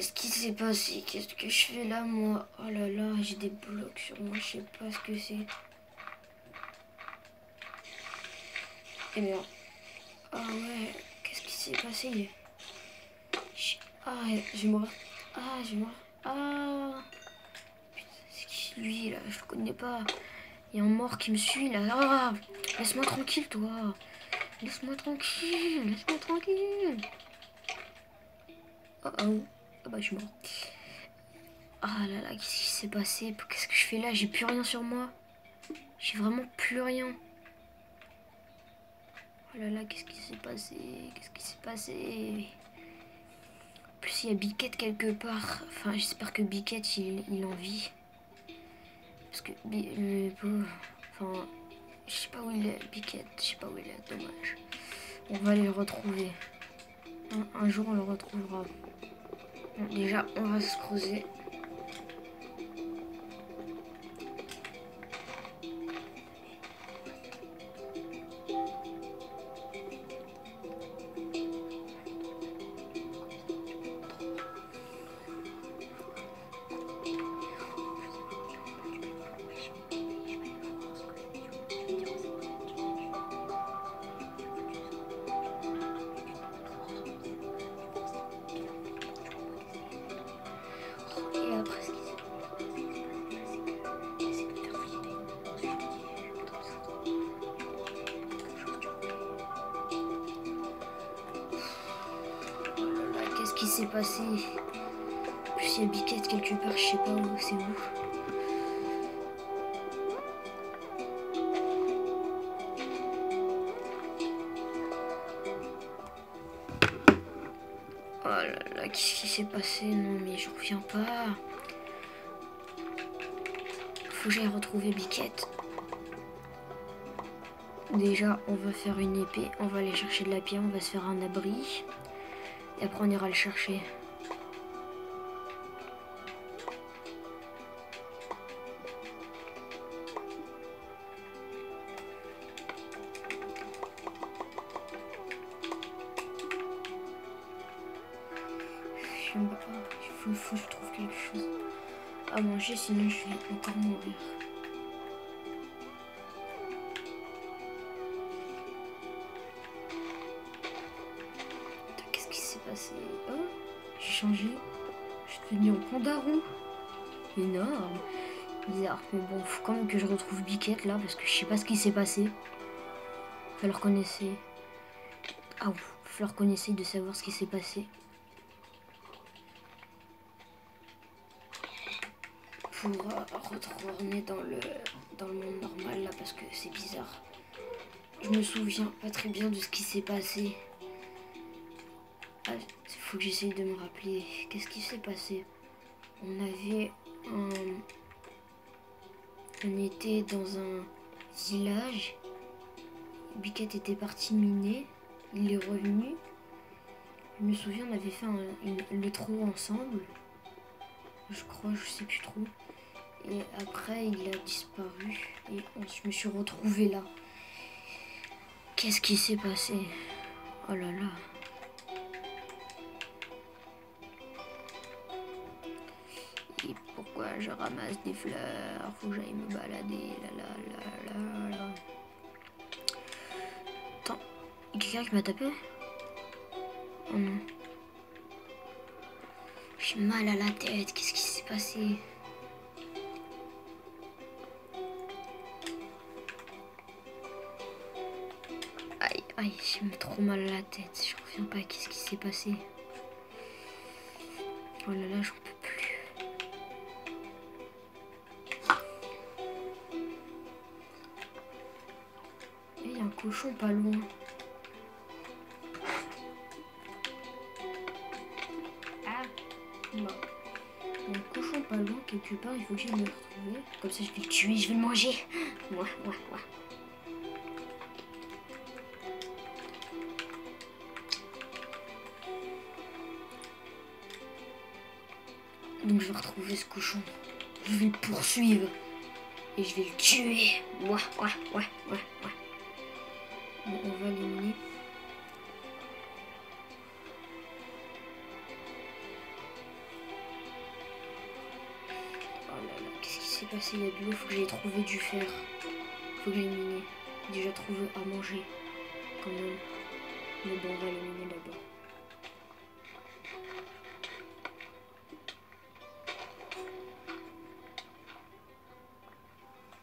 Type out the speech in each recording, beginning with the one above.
qu'est-ce qui s'est passé? Qu'est-ce que je fais là, moi? Oh là là, j'ai des blocs sur moi, je sais pas ce que c'est. Eh merde. Ah ouais, qu'est-ce qui s'est passé? Ah, je vais mourir. Ah, je vais mourir. Ah. Putain, c'est qui lui, là? Je le connais pas. Il y a un mort qui me suit, là. Ah, laisse-moi tranquille, toi. Laisse-moi tranquille. Laisse-moi tranquille. Oh, oh. Ah bah, je suis mort. Ah là là, qu'est-ce qui s'est passé? Qu'est-ce que je fais là? J'ai plus rien sur moi. J'ai vraiment plus rien. Oh là là, qu'est-ce qui s'est passé? Qu'est-ce qui s'est passé? En plus, il y a Biquette quelque part. Enfin, j'espère que Biquette, il en vit. Parce que le pauvre... Enfin, je sais pas où il est, Biquette. Je sais pas où il est, dommage. On va aller le retrouver. Un jour, on le retrouvera. Bon, déjà, on va se creuser. Et après, ce qui s'est Qu'est-ce qui s'est passé? En plus, il y a Biquette quelque part, je sais pas où, c'est où. Oh là là, qu'est-ce qui s'est passé? Non, mais je reviens pas. Faut que j'aille retrouver Biquette. Déjà, on va faire une épée, on va aller chercher de la pierre, on va se faire un abri. Et après, on ira le chercher. Je sais pas, il faut que je trouve quelque chose à manger, sinon je vais encore mourir. Qu'est-ce qui s'est passé? Oh, j'ai changé. Je suis devenue en pandaron. Énorme. Bizarre. Mais bon, faut quand même que je retrouve Biquette là, parce que je sais pas ce qui s'est passé. Il va falloir qu'on essaie. Ah, il va falloir qu'on essaye de savoir ce qui s'est passé. Pour retourner dans le monde normal là, parce que c'est bizarre. Je me souviens pas très bien de ce qui s'est passé. Ah, il faut que j'essaye de me rappeler. Qu'est-ce qui s'est passé? On était dans un village. Biquette était parti miner. Il est revenu. Je me souviens, on avait fait le trou ensemble. Je crois, je sais plus trop. Et après, il a disparu. Et je me suis retrouvée là. Qu'est-ce qui s'est passé? Oh là là. Et pourquoi je ramasse des fleurs? Faut que j'aille me balader. Là, là, là, là, là. Attends, il y a quelqu'un qui m'a tapé? Oh non. J'ai mal à la tête. Qu'est-ce qui s'est passé? Aïe, aïe, j'ai trop mal à la tête. Je reviens pas. Qu'est-ce qui s'est passé? Oh là là, j'en peux plus. Il y a un cochon pas loin. Ah, bon. Il y a un cochon pas loin quelque part. Il faut que j'aille me retrouver. Comme ça, je vais le tuer, je vais le manger. Moi. Donc je vais retrouver ce cochon. Je vais le poursuivre. Et je vais le tuer. Ouais. Bon, on va l'éliminer. passer, il y a de l'eau, faut que j'aille trouver du fer. Faut que j'aille miner. Déjà trouver à manger quand même. Mais bon, on va aller miner d'abord.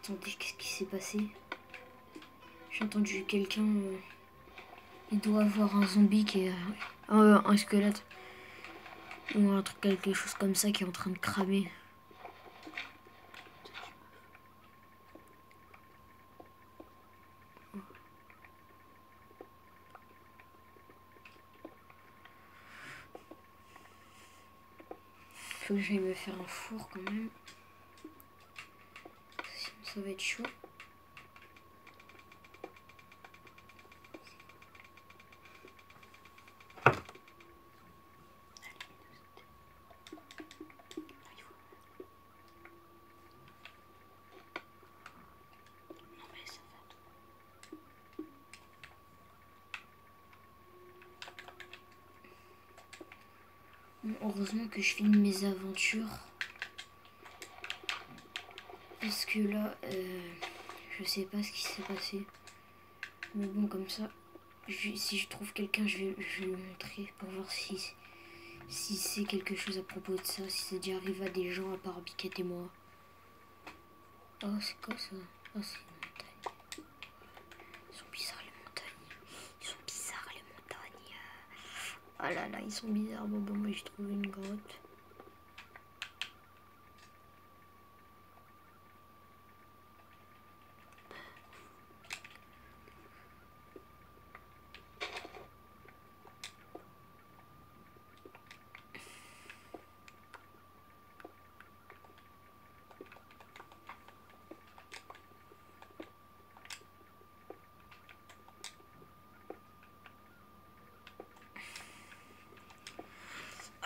Attendez, qu'est-ce qui s'est passé? J'ai entendu quelqu'un... il doit avoir un zombie qui est... un squelette. Ou un truc, quelque chose comme ça qui est en train de cramer. Faut que j'aille me faire un four quand même. Sinon ça va être chaud. Heureusement que je filme mes aventures. Parce que là, je sais pas ce qui s'est passé. Mais bon, comme ça, si je trouve quelqu'un, je vais lui montrer pour voir si c'est quelque chose à propos de ça. Si ça déjà arrive à des gens à part Biquette et moi. Oh, c'est quoi ça? Oh, c'est une montagne. Ils sont bizarres les montagnes. Ils sont bizarres les montagnes. Ah là là, ils sont bizarres. Bon, moi j'ai trouvé une grotte.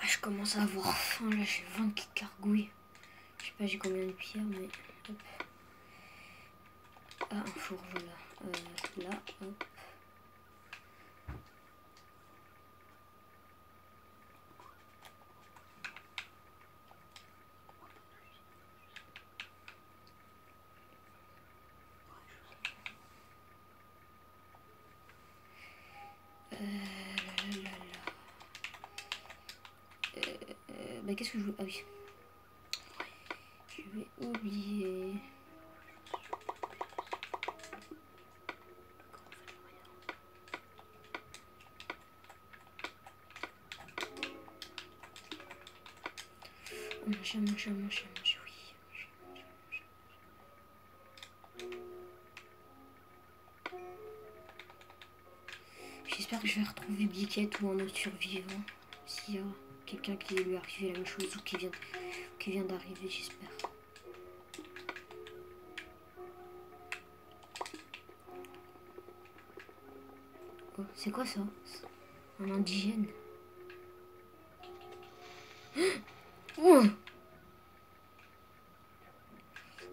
Je commence à avoir faim, là j'ai 20 qui gargouillent. Je sais pas j'ai combien de pierres mais hop. Ah un four voilà. Là hop. Bah qu'est-ce que je veux... Ah oui. Je vais oublier. Manger, oui. J'espère que je vais retrouver Biquette ou un autre survivant. S'il y a quelqu'un qui lui est arrivé la même chose ou qui vient d'arriver, j'espère. Oh, c'est quoi ça? Un indigène. Oh,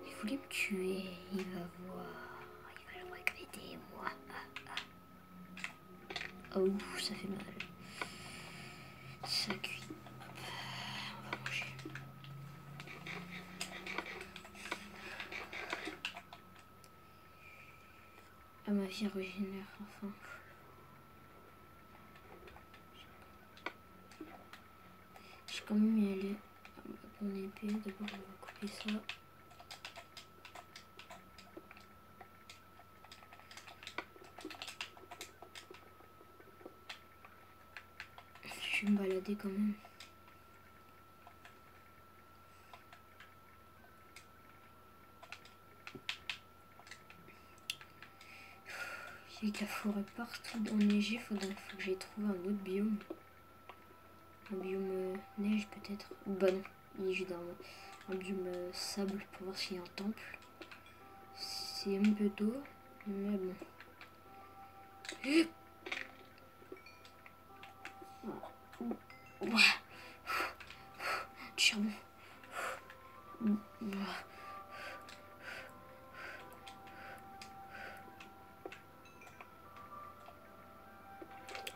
il voulait me tuer, il va voir. Il va le regretter, moi. Oh, ça fait mal. Ça cuit. On va manger. Ah, ma vie régénère, enfin. Je vais quand même y aller. Mon épée, d'abord on va couper ça. Je vais me balader quand même. Il y a de la forêt partout enneigée, faut que j'aille trouver un autre biome. Un biome neige peut-être. Ou bah non, il est juste un biome sable pour voir s'il y a un temple. C'est un peu tôt, mais bon. Du charbon.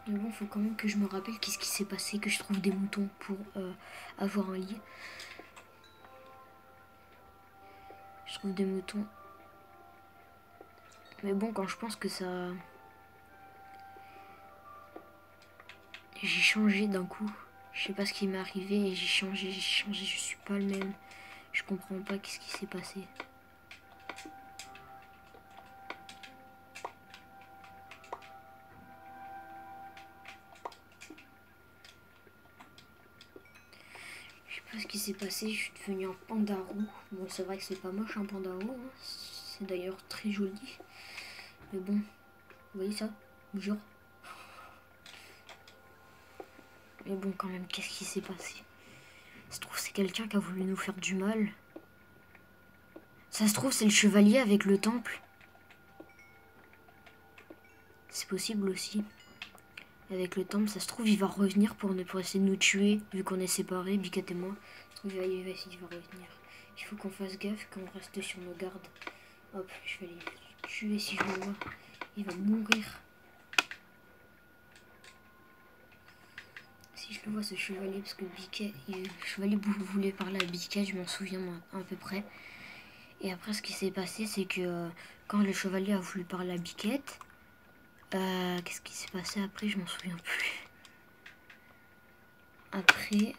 Mais bon, faut quand même que je me rappelle qu'est-ce qui s'est passé, que je trouve des moutons pour avoir un lit. trouve des moutons. Mais bon, quand je pense que ça... J'ai changé d'un coup. Je sais pas ce qui m'est arrivé et j'ai changé, je suis pas le même. Je comprends pas qu'est-ce qui s'est passé. Je sais pas ce qui s'est passé, je suis devenue un panda roux. Bon, c'est vrai que c'est pas moche un panda roux, hein. C'est d'ailleurs très joli. Mais bon, vous voyez ça? Genre. Mais bon, quand même, qu'est-ce qui s'est passé? Ça se trouve, c'est quelqu'un qui a voulu nous faire du mal. Ça se trouve, c'est le chevalier avec le temple. C'est possible aussi. Avec le temple, ça se trouve, il va revenir pour essayer de nous tuer, vu qu'on est séparés, Biquette et moi. Ça se trouve, il va essayer de revenir. Il faut qu'on fasse gaffe, qu'on reste sur nos gardes. Hop, je vais aller le tuer si je le vois. Il va mourir. Si je le vois, ce chevalier, parce que Biquette, le chevalier voulait parler à Biquette, je m'en souviens à peu près. Et après, ce qui s'est passé, c'est que quand le chevalier a voulu parler à Biquette, qu'est-ce qui s'est passé après? Je m'en souviens plus. Après,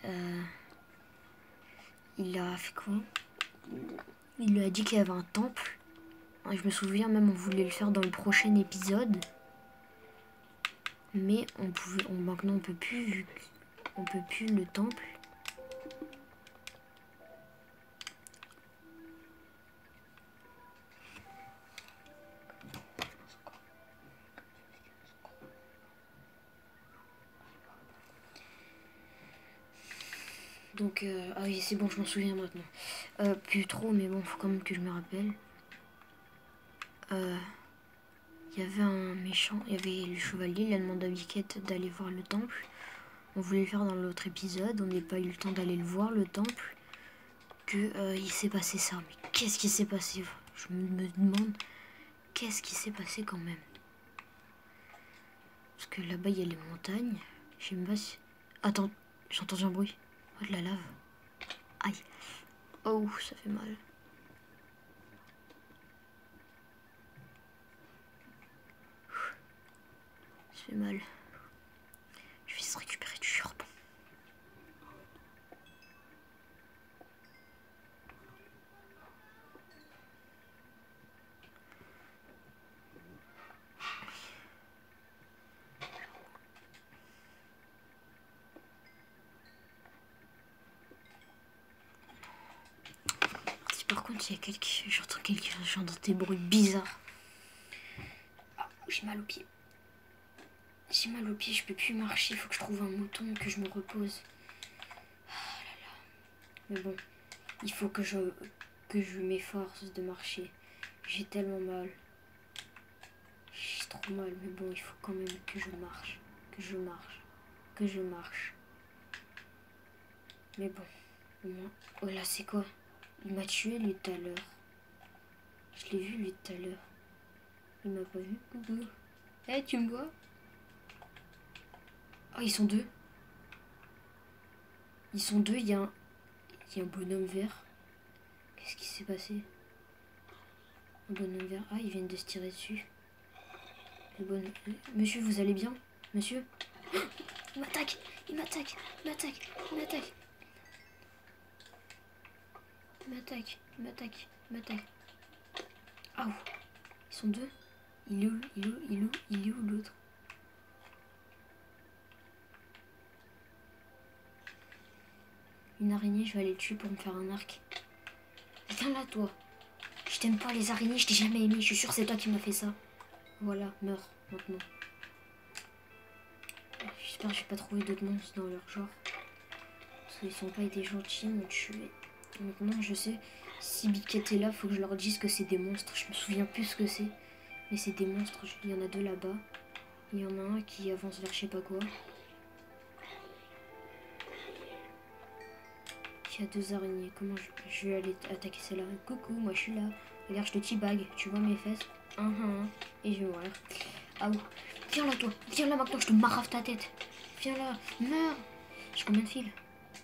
il a fait quoi? Il lui a dit qu'il y avait un temple. Je me souviens même, on voulait le faire dans le prochain épisode. Mais maintenant on peut plus, vu qu'on peut plus le temple. Donc, ah oui, c'est bon, je m'en souviens maintenant. Plus trop, mais bon, faut quand même que je me rappelle. Il y avait un méchant, il y avait le chevalier, il a demandé à Biquette d'aller voir le temple. On voulait le faire dans l'autre épisode, on n'a pas eu le temps d'aller le voir, le temple. Il s'est passé ça. Mais qu'est-ce qui s'est passé? Je me demande, qu'est-ce qui s'est passé quand même? Parce que là-bas, il y a les montagnes. Je sais même pas si... Attends, j'ai entendu un bruit. Oh, de la lave. Aïe. Oh, ça fait mal. Ça fait mal. Je vais se récupérer du charbon. Par contre, il y a j'entends des bruits bizarres. Ah, j'ai mal aux pieds. J'ai mal aux pieds, je peux plus marcher. Il faut que je trouve un mouton, que je me repose. Ah là là. Mais bon, il faut que je m'efforce de marcher. J'ai tellement mal. J'ai trop mal, mais bon, il faut quand même que je marche. Que je marche. Mais bon, au moins... Oh là, c'est quoi? Il m'a tué lui tout à l'heure. Je l'ai vu lui tout à l'heure. Il m'a pas vu. Coucou. Eh, tu me vois? Oh, ils sont deux. Ils sont deux, il y a un bonhomme vert. Qu'est-ce qui s'est passé? Un bonhomme vert. Ah, ils viennent de se tirer dessus. Monsieur, vous allez bien? Monsieur? Il m'attaque! Il m'attaque! Il m'attaque! Il m'attaque! Il m'attaque! Il m'attaque! Il m'attaque! Ah, ils sont deux? Il est où? Il est où? Il est où? Il est où l'autre? Une araignée, je vais aller le tuer pour me faire un arc. Viens là, toi. Je t'aime pas les araignées, je t'ai jamais aimé. Je suis sûre que c'est toi qui m'as fait ça. Voilà, meurs maintenant. J'espère que je vais pas trouver d'autres monstres dans leur genre. Parce qu'ils sont pas été gentils, m'ont tué. Maintenant, je sais, si Biquette est là, faut que je leur dise que c'est des monstres. Je me souviens plus ce que c'est. Mais c'est des monstres. Il y en a deux là-bas. Il y en a un qui avance vers je sais pas quoi. Il y a deux araignées. Comment je vais aller attaquer celle-là? Coucou, moi je suis là. Regarde, je te teabag. Tu vois mes fesses? Et je vais mourir. Ah ouh. Viens là, toi. Viens là maintenant, je te marave ta tête. Viens là. Meurs. J'ai combien de fils?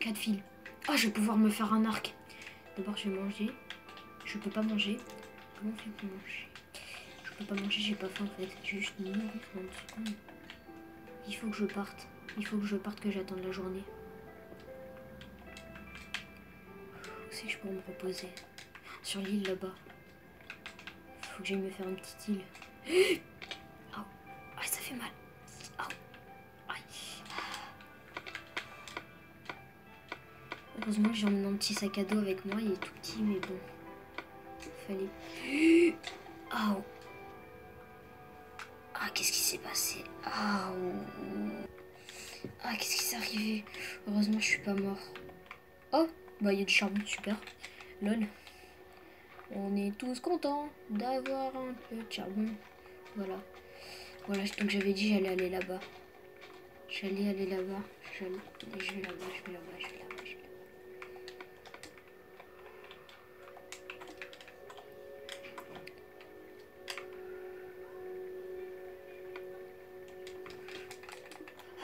4 fils. Ah, je vais pouvoir me faire un arc. D'abord, je vais manger. Je peux pas manger. Comment on fait pour manger? Je peux pas manger, j'ai pas faim en fait. J'ai juste une nourriture en 30 secondes. Il faut que je parte. Il faut que je parte, que j'attende la journée. Où c'est que je peux me reposer? Sur l'île là-bas. Faut que j'aille me faire une petite île. Oh. Ah, ça fait mal. Oh. Aïe. Heureusement que j'ai emmené un petit sac à dos avec moi. Il est tout petit, mais bon. Fallait. Oh. Ah, qu'est-ce qui s'est passé? Ah, ah, qu'est-ce qui s'est arrivé? Heureusement, je suis pas mort. Oh, bah, il y a du charbon, super. Lol. On est tous contents d'avoir un peu de charbon. Voilà. Voilà, donc j'avais dit j'allais aller là-bas. J'allais aller là-bas. Je vais là-bas, je vais là-bas, je vais là-bas, je vais là-bas.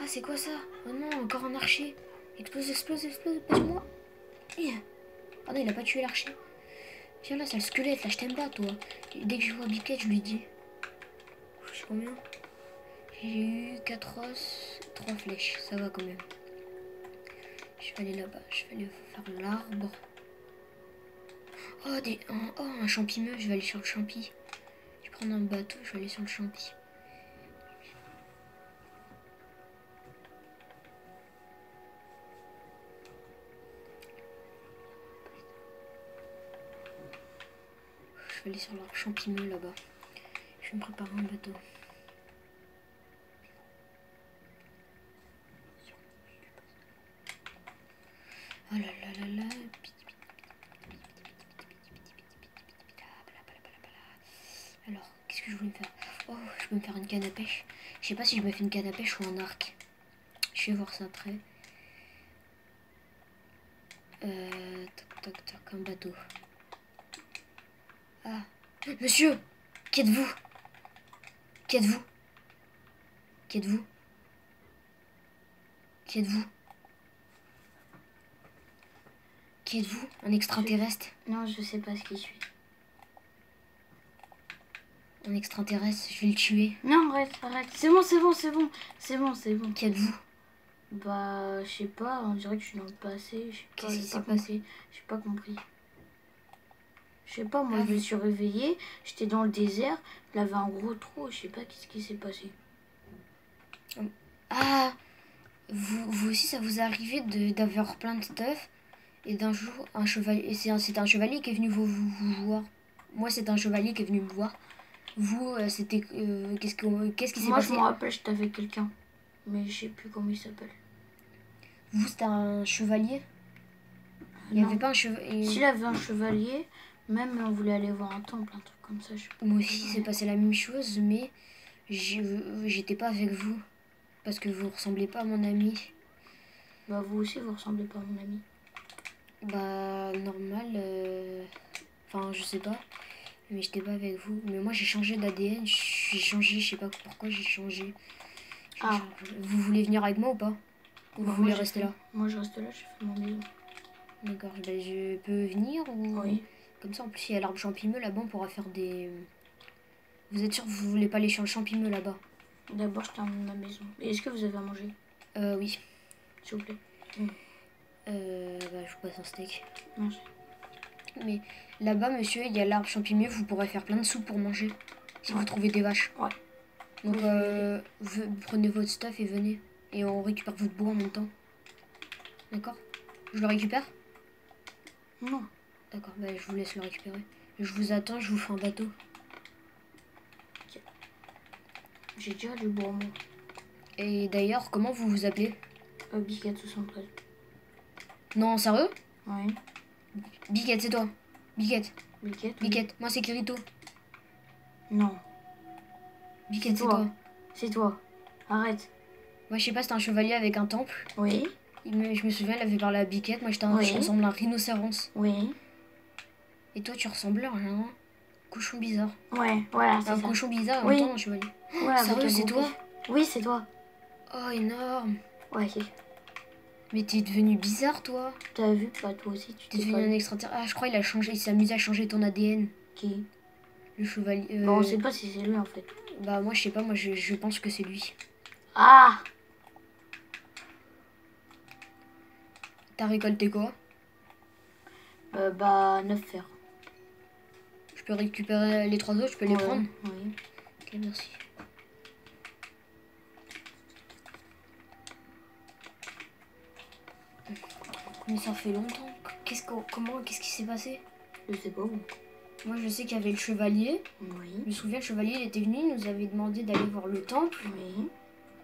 Ah, c'est quoi ça? Oh non, encore un archer. Explose, explose, explose, passe-moi. Ah non, il a pas tué l'archer. Viens là, c'est le squelette, là, je t'aime pas, toi. Et dès que je vois Biquette, je lui dis. Je sais combien? J'ai eu 4 os, 3 flèches, ça va quand même. Je vais aller là-bas, je vais aller faire l'arbre. Oh, un champimeux, je vais aller sur le champi. Je vais prendre un bateau, je vais aller sur le champi. Je vais aller sur l'arbre champimeux là-bas. Je vais me préparer un bateau. Oh là là là là. Alors, qu'est-ce que je voulais me faire? Oh, je peux me faire une canne à pêche. Je sais pas si je me fais une canne à pêche ou un arc. Je vais voir ça après. Toc toc toc, un bateau. Ah, monsieur, qui êtes-vous? Qui êtes-vous? Qui êtes-vous? Qui êtes-vous? Qui êtes-vous? Un extraterrestre? Non, je sais pas ce qui je suis. Un extraterrestre, je vais le tuer. Non, arrête, arrête. C'est bon, c'est bon, c'est bon. C'est bon, c'est bon. Qui êtes-vous? Bah, je sais pas, on dirait que je suis dans le passé. Qu'est-ce qui s'est passé? J'ai pas compris. Je sais pas, moi je me suis réveillée, j'étais dans le désert, il y avait un gros trou, je sais pas qu'est-ce qui s'est passé. Ah, vous aussi, ça vous est arrivé d'avoir plein de stuff et d'un jour, un chevalier, c'est un chevalier qui est venu vous voir. Moi, c'est un chevalier qui est venu me voir. Vous, c'était... qu'est-ce qui s'est Moi passé? je me rappelle, j'étais avec quelqu'un, mais je sais plus comment il s'appelle. Vous, c'était un chevalier? Il n'y avait pas un chevalier? S'il avait un chevalier, même on voulait aller voir un temple, un truc comme ça. Moi aussi, c'est passé la même chose, mais j'étais pas avec vous. Parce que vous ressemblez pas à mon ami. Bah vous aussi, vous ressemblez pas à mon ami. Bah, normal. Enfin, je sais pas. Mais j'étais pas avec vous. Mais moi, j'ai changé d'ADN. J'ai changé, je sais pas pourquoi j'ai changé. Ah. Vous voulez venir avec moi ou pas? Ou vous voulez rester là? Moi, je reste là, je fais mon bisou. D'accord, ben, je peux venir ou... Oui. Comme ça, en plus, il y a l'arbre champimeux là-bas, on pourra faire des... Vous êtes sûr que vous voulez pas aller sur le champimeux là-bas? D'abord, je termine ma maison. Et est-ce que vous avez à manger? Oui. S'il vous plaît. Bah, je vous passe un steak. Merci. Mais là-bas, monsieur, il y a l'arbre champimeux, vous pourrez faire plein de soupe pour manger. Si vous trouvez des vaches. Ouais. Donc, vous prenez votre stuff et venez. Et on récupère votre bois en même temps. D'accord? Je le récupère? Non. D'accord, bah, je vous laisse le récupérer. Je vous attends, je vous fais un bateau. Okay. J'ai déjà du bois, moi. Et d'ailleurs, comment vous vous appelez? Biquette 73. Non, sérieux? Oui. Biquette, c'est toi. Biquette. Biquette. Biquette. Moi, c'est Kirito. Non. Biquette, c'est toi. C'est toi. Arrête. Moi, je sais pas, c'était un chevalier avec un temple. Oui. Je me souviens, il avait parlé à Biquette. Moi, je ressemble à un rhinocéros. Oui. Et toi, tu ressembles à un cochon bizarre. Ouais, voilà, c'est un ça. Cochon bizarre, en Oui. même temps, un chevalier. Ouais, Sérieux, c'est toi? Oui, c'est toi. Oh, énorme. Ouais, ok. Mais t'es devenu bizarre, toi. T'as vu? Bah, toi aussi, tu T'es t'es devenu pas... un extraterrestre. Ah, je crois il a changé. Il s'est amusé à changer ton ADN. Qui? Le chevalier. Bon, on sait pas si c'est lui, en fait. Bah, moi, je sais pas. Moi, je pense que c'est lui. Ah! T'as récolté quoi? Bah, 9 fers. Je peux récupérer les 3 autres, je peux les prendre? Oui. Ok, merci. Mais ça fait longtemps. Qu'est-ce qui s'est passé? Je sais pas. Moi, je sais qu'il y avait le chevalier. Oui. Je me souviens, le chevalier, il était venu, il nous avait demandé d'aller voir le temple Oui.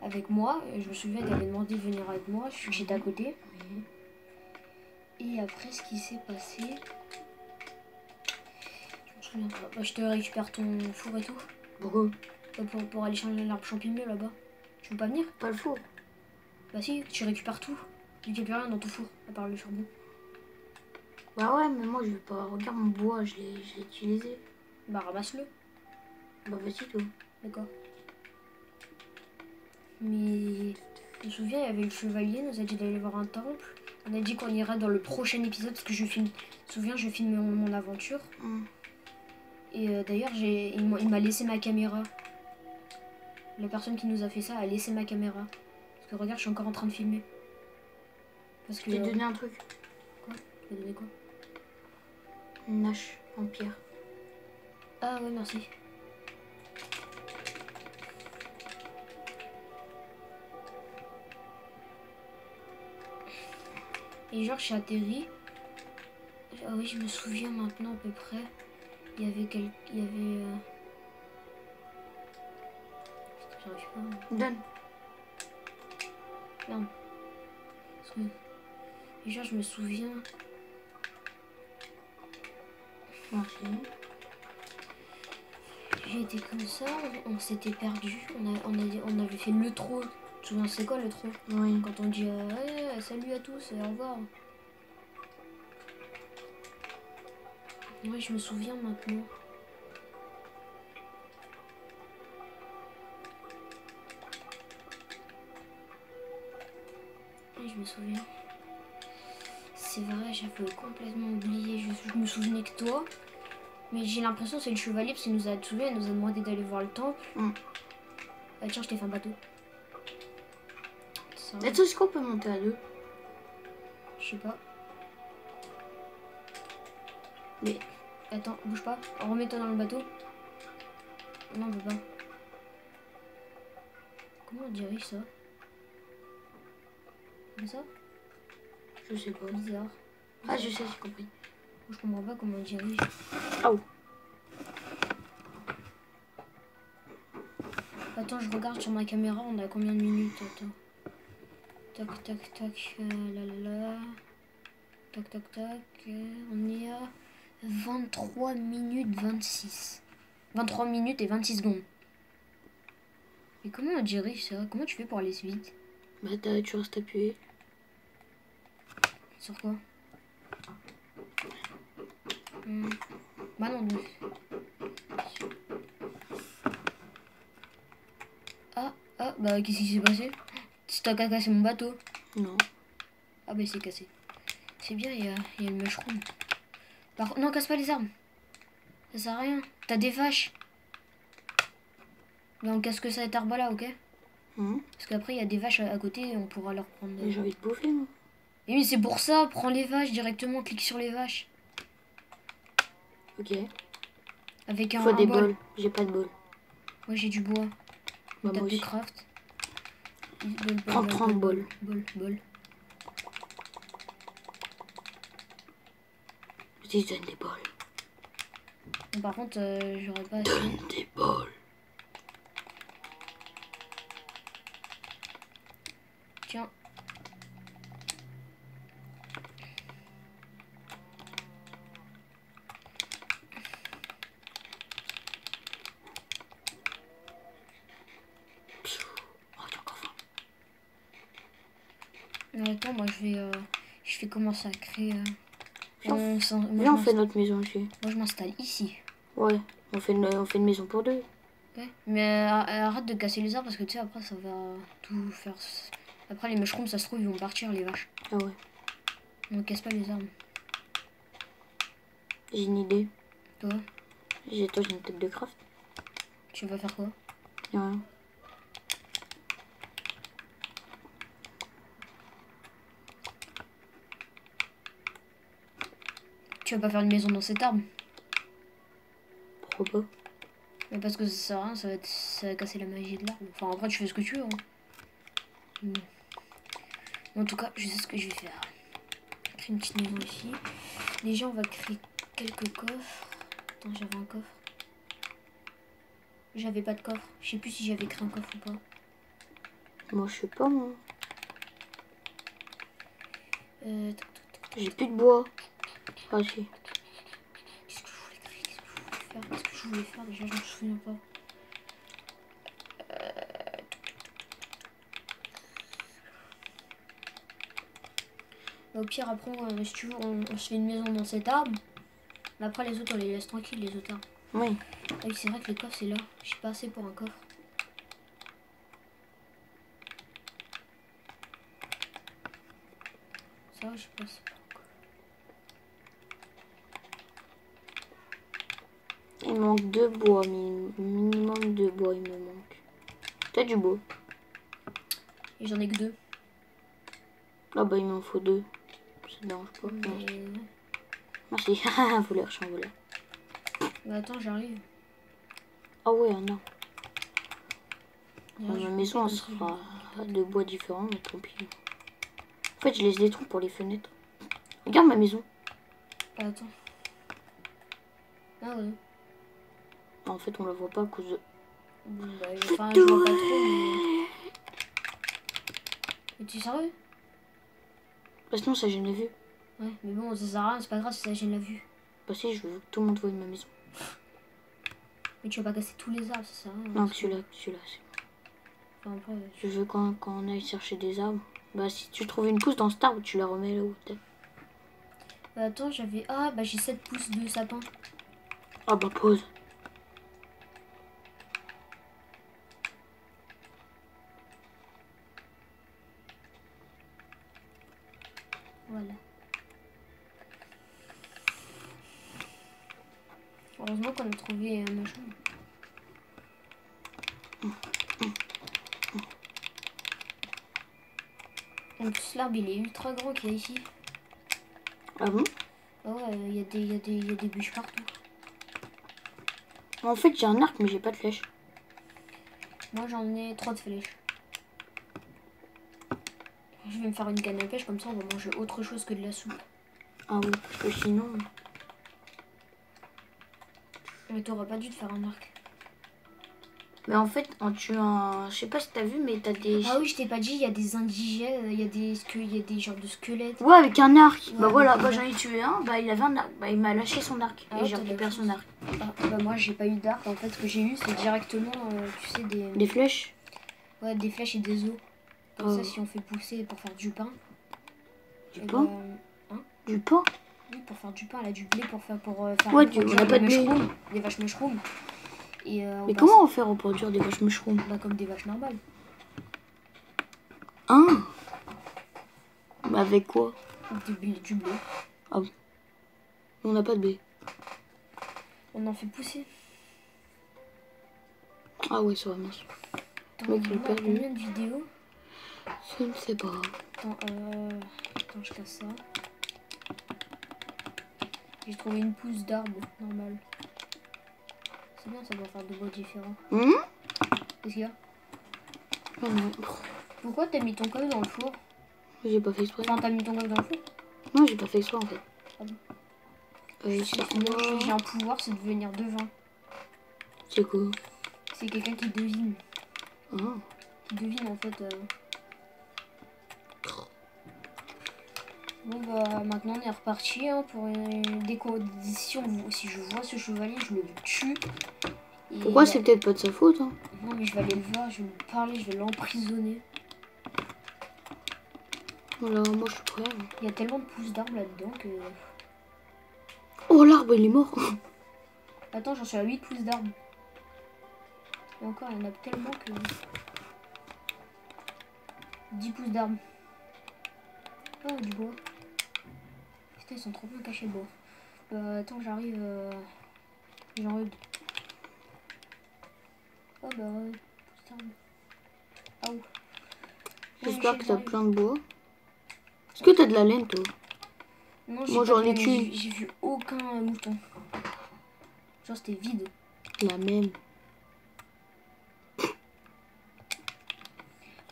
avec moi. Et je me souviens, il avait demandé de venir avec moi. Je suis que j'étais à côté. Oui. Et après, ce qui s'est passé... Je me souviens pas. Bah, je te récupère ton four et tout. Pourquoi? Pour aller changer l'arbre champignon là-bas. Tu veux pas venir? Pas le four. Bah si, tu récupères tout. Il n'y a plus rien dans ton four, à part le charbon. Bah ouais, mais moi je vais pas. Regarde mon bois, je l'ai utilisé. Bah ramasse-le. Bah vas-y toi. D'accord. Mais je me souviens, il y avait le chevalier, nous a dit d'aller voir un temple. On a dit qu'on irait dans le prochain épisode parce que je filme. Je me souviens, je filme mon aventure. Et d'ailleurs, il m'a laissé ma caméra. La personne qui nous a fait ça a laissé ma caméra. Parce que regarde, je suis encore en train de filmer. Parce que. Je t'ai donné un truc. Quoi? Tu m'as donné quoi? Une hache en pierre. Ah ouais, merci. Et genre, j'ai atterri. Ah oui, je me souviens maintenant à peu près. Il y avait J'arrive pas. Donne. Merde. Et genre, je me souviens. Merci. J'ai été comme ça, on s'était perdu. On avait fait le trot. Tu te souviens, c'est quoi le trot? Oui. Quand on dit ouais, salut à tous et au revoir. Oui, je me souviens maintenant. Oui, je me souviens. C'est vrai, j'avais complètement oublié. Je me souvenais que toi. Mais j'ai l'impression que c'est le chevalier parce qu'il nous a tués, il nous a demandé d'aller voir le temple. Ah, tiens, je t'ai fait un bateau. Est-ce qu'on peut monter à deux? Je sais pas. Mais attends, bouge pas. Remets-toi dans le bateau. Non, on peut pas. Comment on dirige ça? Comme ça? je sais pas. Bizarre. Ah, je sais, j'ai compris. Je comprends pas comment on dirige. Oh. Attends, je regarde sur ma caméra, on a combien de minutes? Attends. Tac, tac, tac. Là. Tac, tac, tac. On est à 23 minutes 26. 23 minutes et 26 secondes. Mais comment on dirige ça? Comment tu fais pour aller si vite? Bah tu restes appuyé. Sur quoi? Bah non. Ah, bah qu'est-ce qui s'est passé? T'as qu'à casser mon bateau. Non. Ah bah il s'est cassé. C'est bien, il y a le mushroom. Non, casse pas les arbres. Ça sert à rien. T'as des vaches. Bah on casse que cet arbre là, ok? Parce qu'après il y a des vaches à côté et on pourra leur prendre. Mais j'ai envie de bouffer moi. Et oui, c'est pour ça, prends les vaches directement, clique sur les vaches. Ok. Avec Il faut des bols. J'ai pas de bol. Moi j'ai du bois. Bah, Tape moi de aussi. craft. Prends 30 bols. Bol. Je te donne des bols. Par contre, j'aurais pas assez. Donne des bols. Tiens. Attends, moi je vais commencer à créer. Viens, on fait notre maison ici. Moi je m'installe ici. Ouais, on fait une maison pour deux. Ouais. Mais arrête de casser les arbres parce que tu sais après ça va tout faire Après, les mushrooms, ça se trouve, ils vont partir, les vaches. Ah ouais. On casse pas les arbres. J'ai une idée. Toi, J'ai une table de craft. tu vas faire quoi? Rien. Tu vas pas faire une maison dans cet arbre? Pourquoi pas? Mais parce que ça sert à rien, ça va casser la magie de l'arbre. Enfin, après, tu fais ce que tu veux. Hein. Bon. En tout cas, je sais ce que je vais faire. Créer une petite maison ici. Déjà, on va créer quelques coffres. Attends, j'avais un coffre. J'avais pas de coffre. Je sais plus si j'avais créé un coffre ou pas. Moi, je sais pas, moi. Tac, tac, tac. J'ai plus de bois. Ah, si. Qu'est-ce que je voulais créer? Qu'est-ce que je voulais faire déjà? Je me souviens pas. Au pire, après, si tu veux, on se fait une maison dans cet arbre. Mais après, les autres, on les laisse tranquilles, les autres arbres. Oui. Ah oui, c'est vrai que le coffre, c'est là. J'ai pas assez pour un coffre. Ça va, j'ai pas assez pour un coffre. Il manque 2 bois, minimum 2 bois, il me manque. T'as du bois? Et j'en ai que 2. Ah bah il m'en faut 2. Ça te dérange pas? Mais... Merci. Voleur, je suis un voleur. Bah attends, j'arrive. Ah ouais, non. Regarde, Ma je maison, elle vais sera de bois différents, mais tant pis. En fait, je laisse des trous pour les fenêtres. Regarde ma maison. Ah, attends. Ah ouais. En fait, on la voit pas à cause de... Bah, enfin, je vois pas trop, mais... Mais tu es sérieux? Bah sinon, ça gêne la vue. Ouais, mais bon, ça sert à rien, c'est pas grave si ça gêne la vue. Bah si, je veux que tout le monde voie ma maison. Mais tu vas pas casser tous les arbres, ça sert à rien. Non, que celui-là, c'est... Enfin, après, Je veux quand on aille chercher des arbres. Bah si tu trouves une pousse dans cet arbre, tu la remets là où t'es. bah, attends, j'avais... Ah, bah j'ai 7 pousses de sapin. Ah bah pause. Voilà. Heureusement qu'on a trouvé un machin. En plus, l'arbre, il est ultra grand qu'il y a ici. Ah bon? Ah ouais, il y a des bûches partout. En fait, j'ai un arc, mais j'ai pas de flèche. Moi, j'en ai 3 de flèches. Je vais me faire une canne à pêche, comme ça, on va manger autre chose que de la soupe. Ah oui, parce que sinon... Mais t'aurais pas dû te faire un arc. Mais en fait, en tuant... Je sais pas si t'as vu, mais t'as des... Ah oui, je t'ai pas dit, il y a des indigènes, il y a des genres de squelettes. Ouais, avec un arc. Ouais, bah voilà, avec bah un j'en ai tué un, bah il avait un arc. Bah il m'a lâché son arc. Ah, et j'ai t'as de la récupéré chance. son arc. Ah, bah moi, j'ai pas eu d'arc. En fait, ce que j'ai eu, c'est directement, tu sais, Des flèches? ouais, des flèches et des os. Comme Oh. ça, si on fait pousser pour faire du pain. Du eh pain? ben, Du pain? oui, pour faire du pain, là, du blé, pour faire Ouais, reproduire on a pas de des blé. mushrooms, des vaches mushrooms. Et, Mais comment on fait reproduire des vaches mushrooms? bah, comme des vaches normales. Hein? Bah avec quoi? Du blé. Ah bon. On n'a pas de blé. On en fait pousser. Ah ouais, ça va, mince. Attends, Mec, on j'ai voit perdu. combien de vidéos? Je ne sais pas. Attends, je casse ça. J'ai trouvé une pousse d'arbre normale. C'est bien, ça doit faire deux bois différents. Qu'est-ce qu'il y a? Ah non. Pourquoi t'as mis ton coq dans le four? J'ai pas fait exprès. Enfin, t'as mis ton coq dans le four? Non, j'ai pas fait exprès en fait. Ah bon? C'est J'ai un pouvoir, c'est de devenir devin. C'est quoi? C'est quelqu'un qui devine. Ah. Qui devine en fait. Bon bah maintenant on est reparti hein, pour une déco. Si je vois ce chevalier, je le tue. Et Pourquoi c'est peut-être pas de sa faute hein? non mais je vais aller le voir, je vais lui parler, je vais l'emprisonner. Voilà, moi je suis prêt. Hein. Il y a tellement de pousses d'arbres là-dedans que... Oh l'arbre il est mort. Attends, j'en suis à 8 pousses d'arbres. Et encore, il y en a tellement que... 10 pouces d'armes. Oh, du bois. Putain, ils sont trop bien cachés, le bois. Attends, j'arrive. J'enlève. Oh, bah, pouces d'armes. Ah, ouh. J'espère que t'as plein de bois. Est-ce que t'as de la laine, toi? Non, moi, j'en ai qu'une. J'ai vu aucun mouton. Genre, c'était vide. La même.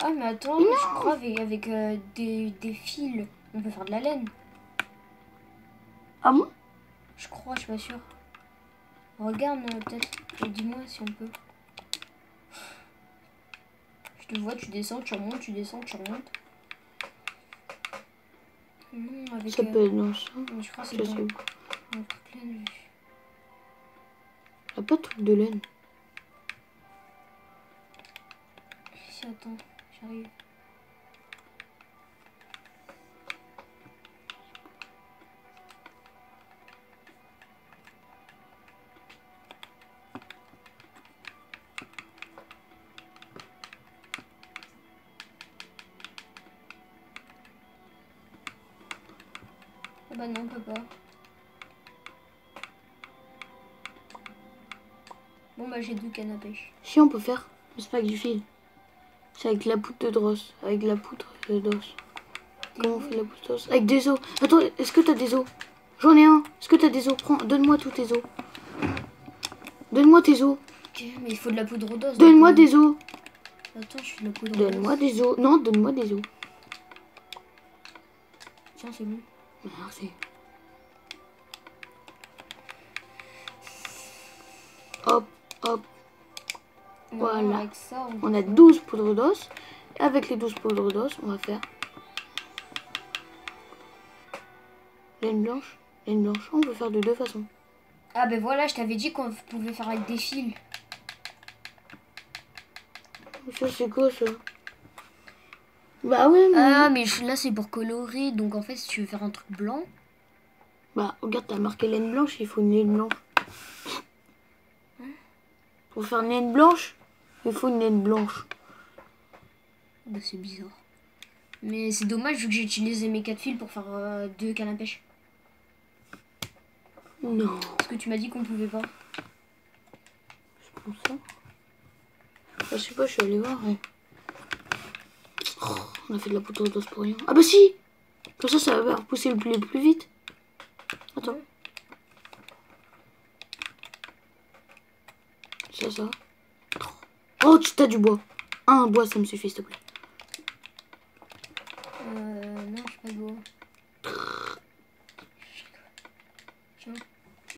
Ah, mais attends, je crois avec des fils, on peut faire de la laine. Ah bon? Je crois, je suis pas sûre. Regarde, peut-être. Et dis-moi si on peut. Je te vois, tu descends, tu remontes, tu descends, tu remontes. Non, avec... Ça peut être dans ça. Je crois que c'est Ça, dans c'est- un truc laine. Y'a pas de truc de laine. Si, attends, j'arrive. Ah bah non, on peut pas. Bon bah j'ai 2 cannes à pêche. Si, on peut faire. Mais c'est pas avec du fil. C'est avec la poudre de drosse. Avec la poudre d'os. Comment on fait la poudre d'os? Avec des os. Attends, est-ce que t'as des os? J'en ai un. Est-ce que t'as des os? Prends, donne-moi tous tes os. Donne-moi tes os. Ok, mais il faut de la poudre d'os. Donne-moi des os. Attends, je fais de la poudre d'os. Donne-moi des os. Non, donne-moi des os. Tiens, c'est bon. Merci. Hop, hop. Non, Voilà. avec ça, On a 12 poudres d'os. Et avec les 12 poudres d'os, on va faire laine blanche. Laine blanche, on peut faire de 2 façons. Ah ben voilà, je t'avais dit qu'on pouvait faire avec des fils. Ça, c'est quoi ça? Bah ouais, mais... Ah mais là c'est pour colorer, donc en fait si tu veux faire un truc blanc. Bah regarde, t'as marqué laine blanche, il faut une laine blanche. Pour faire une laine blanche, il faut une laine blanche. Bah c'est bizarre. Mais c'est dommage vu que j'ai utilisé mes 4 fils pour faire 2 cannes à pêche. Non. Parce que tu m'as dit qu'on pouvait pas. Je pense ça. Je sais pas, je suis allée voir. Ouais. Oh, on a fait de la poudre d'os pour rien. Ah bah si! Comme ça va repousser le plus vite. Attends. Ça. Oh, tu t'as du bois. Un bois, ça me suffit, s'il te plaît. Non, je sais pas de bois.